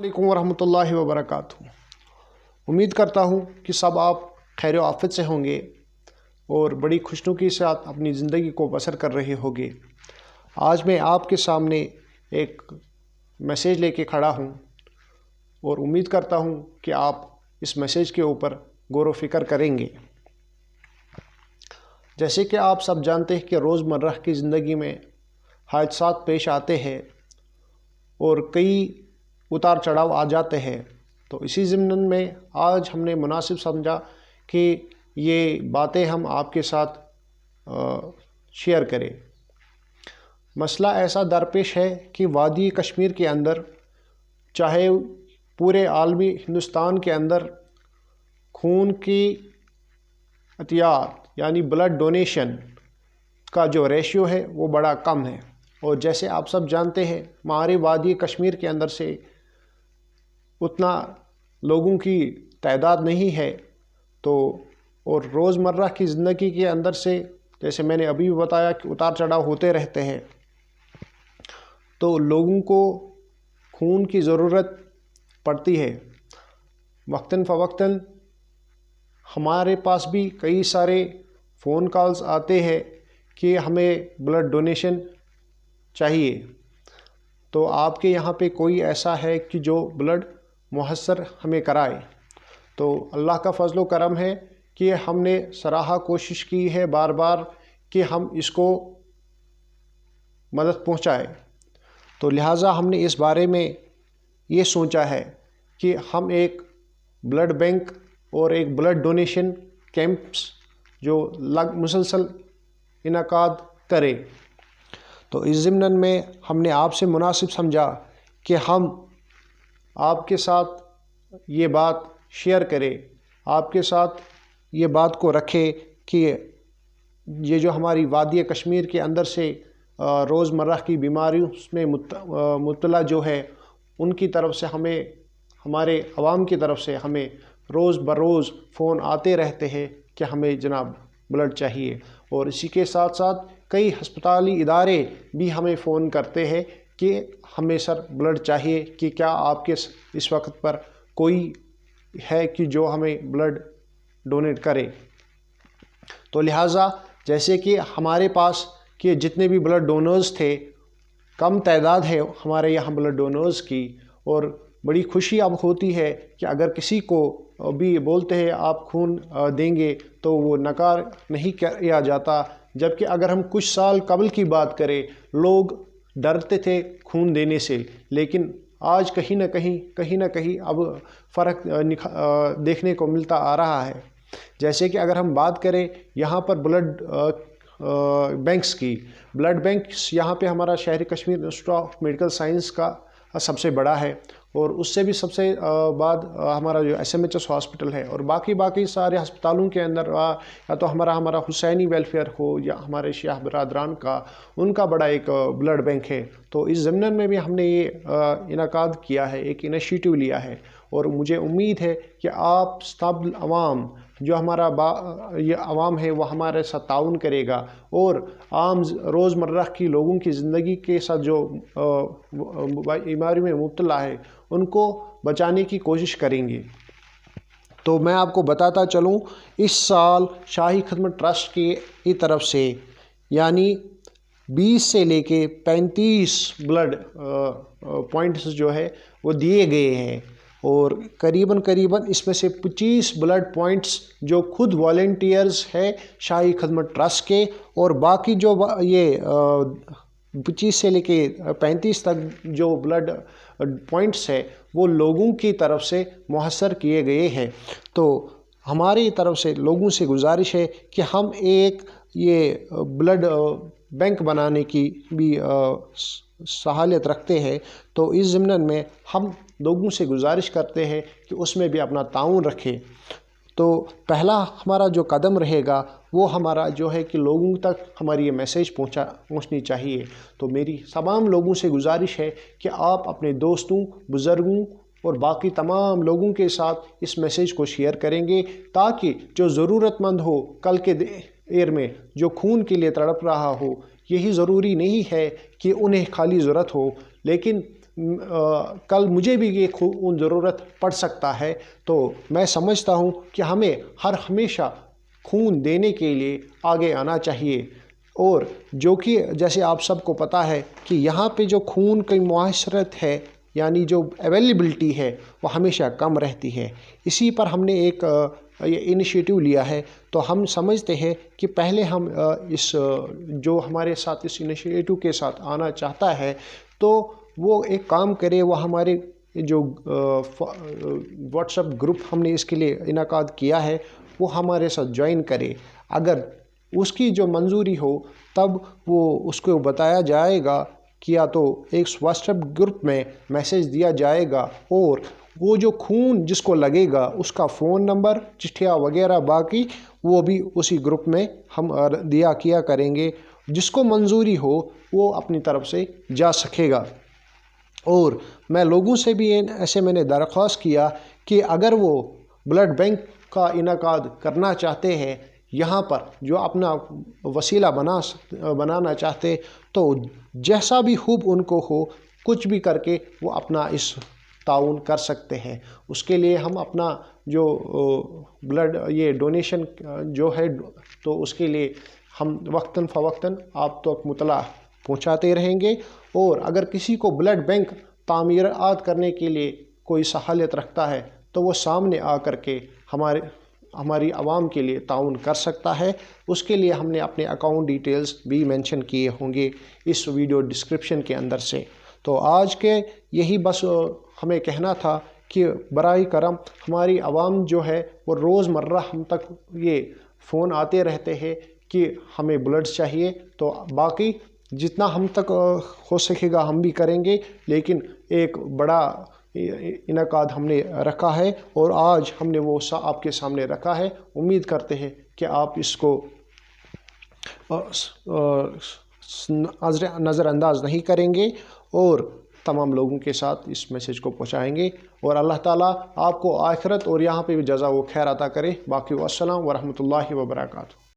अस्सलामुअलैकुम वरहमतुल्लाहि वबरकातुहू। उम्मीद करता हूँ कि सब आप खैर आफियत से होंगे और बड़ी खुशनुकी के साथ अपनी ज़िंदगी को बसर कर रहे होंगे। आज मैं आपके सामने एक मैसेज लेके खड़ा हूँ और उम्मीद करता हूँ कि आप इस मैसेज के ऊपर गौर व फिक्र करेंगे। जैसे कि आप सब जानते हैं कि रोज़मर्रा की ज़िंदगी में हादसात पेश आते हैं और कई उतार चढ़ाव आ जाते हैं। तो इसी ज़िम्न में आज हमने मुनासिब समझा कि ये बातें हम आपके साथ शेयर करें। मसला ऐसा दरपेश है कि वादी कश्मीर के अंदर, चाहे पूरे आलमी हिंदुस्तान के अंदर, खून की अतियात यानी ब्लड डोनेशन का जो रेशियो है वो बड़ा कम है। और जैसे आप सब जानते हैं, हमारे वादी कश्मीर के अंदर से उतना लोगों की तादाद नहीं है। तो और रोज़मर्रा की ज़िंदगी के अंदर से, जैसे मैंने अभी भी बताया कि उतार चढ़ाव होते रहते हैं, तो लोगों को खून की ज़रूरत पड़ती है। वक्तन फ़वक्तन हमारे पास भी कई सारे फ़ोन कॉल्स आते हैं कि हमें ब्लड डोनेशन चाहिए। तो आपके यहाँ पे कोई ऐसा है कि जो ब्लड मुहस्सर हमें कराए? तो अल्लाह का फजल व करम है कि हमने सराहा कोशिश की है बार बार कि हम इसको मदद पहुँचाए। तो लिहाजा हमने इस बारे में ये सोचा है कि हम एक ब्लड बैंक और एक ब्लड डोनेशन कैंप्स जो मुसलसल इनकाद करें। तो इस ज़िम्न में हमने आपसे मुनासिब समझा कि हम आपके साथ ये बात शेयर करें, आपके साथ ये बात को रखें कि ये जो हमारी वादी कश्मीर के अंदर से रोज़मर्रा की बीमारियों में मुब्तला जो है, उनकी तरफ से हमें, हमारे अवाम की तरफ से हमें रोज़ बरोज़ फ़ोन आते रहते हैं कि हमें जनाब ब्लड चाहिए। और इसी के साथ साथ कई हस्पताली इदारे भी हमें फ़ोन करते हैं कि हमें सर ब्लड चाहिए, कि क्या आपके इस वक्त पर कोई है कि जो हमें ब्लड डोनेट करे। तो लिहाजा जैसे कि हमारे पास के जितने भी ब्लड डोनर्स थे, कम तादाद है हमारे यहाँ ब्लड डोनर्स की, और बड़ी खुशी अब होती है कि अगर किसी को भी बोलते हैं आप खून देंगे तो वो नकार नहीं किया जाता। जबकि अगर हम कुछ साल कबल की बात करें, लोग डरते थे खून देने से, लेकिन आज कहीं ना कहीं अब फ़र्क देखने को मिलता आ रहा है। जैसे कि अगर हम बात करें यहाँ पर ब्लड बैंक्स की, ब्लड बैंक्स यहाँ पे हमारा शहरी Kashmir institute of medical science का सबसे बड़ा है, और उससे भी सबसे बाद हमारा जो SMHS हॉस्पिटल है, और बाकी सारे अस्पतालों के अंदर या तो हमारा हुसैनी वेलफेयर हो या हमारे शिया बरादरान का, उनका बड़ा एक ब्लड बैंक है। तो इस ज़िम्न में भी हमने ये इनकाद किया है, एक इनिशिएटिव लिया है, और मुझे उम्मीद है कि आप सब अवाम, जो हमारा ये अवाम है, वो हमारे साथ ताउन करेगा और आम रोज़मर्रा की लोगों की ज़िंदगी के साथ जो बीमारी में मुब्तला है उनको बचाने की कोशिश करेंगे। तो मैं आपको बताता चलूँ, इस साल शाही खिदमत ट्रस्ट की तरफ से यानी 20 से लेके 35 ब्लड पॉइंट्स जो है वो दिए गए हैं, और करीबन इसमें से 25 ब्लड पॉइंट्स जो खुद वॉलेंटियर्स है शाही खिदमत ट्रस्ट के, और बाकी जो ये 25 से लेके 35 तक जो ब्लड पॉइंट्स है वो लोगों की तरफ से मुहस्सर किए गए हैं। तो हमारी तरफ से लोगों से गुजारिश है कि हम एक ये ब्लड बैंक बनाने की भी सहालियत रखते हैं। तो इस ज़िम्न में हम लोगों से गुजारिश करते हैं कि उसमें भी अपना ताउन रखें। तो पहला हमारा जो कदम रहेगा वो हमारा जो है कि लोगों तक हमारी ये मैसेज पहुंचनी चाहिए। तो मेरी तमाम लोगों से गुजारिश है कि आप अपने दोस्तों, बुज़ुर्गों और बाकी तमाम लोगों के साथ इस मैसेज को शेयर करेंगे, ताकि जो ज़रूरतमंद हो कल के देर में, जो खून के लिए तड़प रहा हो, यही ज़रूरी नहीं है कि उन्हें खाली ज़रूरत हो, लेकिन कल मुझे भी ये खून ज़रूरत पड़ सकता है। तो मैं समझता हूँ कि हमें हमेशा खून देने के लिए आगे आना चाहिए। और जो कि जैसे आप सबको पता है कि यहाँ पे जो खून की मुआशरत है, यानी जो अवेलेबिलिटी है, वो हमेशा कम रहती है। इसी पर हमने एक ये इनिशिएटिव लिया है। तो हम समझते हैं कि पहले हम इस जो हमारे साथ इस इनिशिएटिव के साथ आना चाहता है, तो वो एक काम करे, वो हमारे जो व्हाट्सएप ग्रुप हमने इसके लिए इनाकाद किया है, वो हमारे साथ ज्वाइन करे। अगर उसकी जो मंजूरी हो तब वो उसको बताया जाएगा कि या तो एक व्हाट्सएप ग्रुप में मैसेज दिया जाएगा, और वो जो खून जिसको लगेगा उसका फ़ोन नंबर, चिट्ठियाँ वगैरह बाकी वो भी उसी ग्रुप में हम दिया किया करेंगे। जिसको मंजूरी हो वो अपनी तरफ से जा सकेगा। और मैं लोगों से भी ऐसे मैंने दरख्वास्त किया कि अगर वो ब्लड बैंक का इनाकाद करना चाहते हैं, यहाँ पर जो अपना वसीला बनाना चाहते, तो जैसा भी खूब उनको हो, कुछ भी करके वो अपना इस ताउन कर सकते हैं। उसके लिए हम अपना जो ब्लड ये डोनेशन जो है, तो उसके लिए हम वक्तन फ़वक्तन आप तक मुतला पहुँचाते रहेंगे। और अगर किसी को ब्लड बैंक तामीरात करने के लिए कोई सहालियत रखता है, तो वो सामने आ कर के हमारी आवाम के लिए ताउन कर सकता है। उसके लिए हमने अपने अकाउंट डिटेल्स भी मेंशन किए होंगे इस वीडियो डिस्क्रिप्शन के अंदर से। तो आज के यही बस हमें कहना था कि बराए करम हमारी आवाम जो है वो रोज़मर्रा हम तक ये फ़ोन आते रहते हैं कि हमें ब्लड्स चाहिए। तो बाकी जितना हम तक हो सकेगा हम भी करेंगे, लेकिन एक बड़ा इनाकाद हमने रखा है और आज हमने वो आपके सामने रखा है। उम्मीद करते हैं कि आप इसको नज़रअंदाज नहीं करेंगे और तमाम लोगों के साथ इस मैसेज को पहुंचाएंगे। और अल्लाह ताला आपको आखिरत और यहाँ पे भी जज़ा व खैर अता करे। बाकी वस्सलाम व रहमतुल्लाहि व बरकातहू।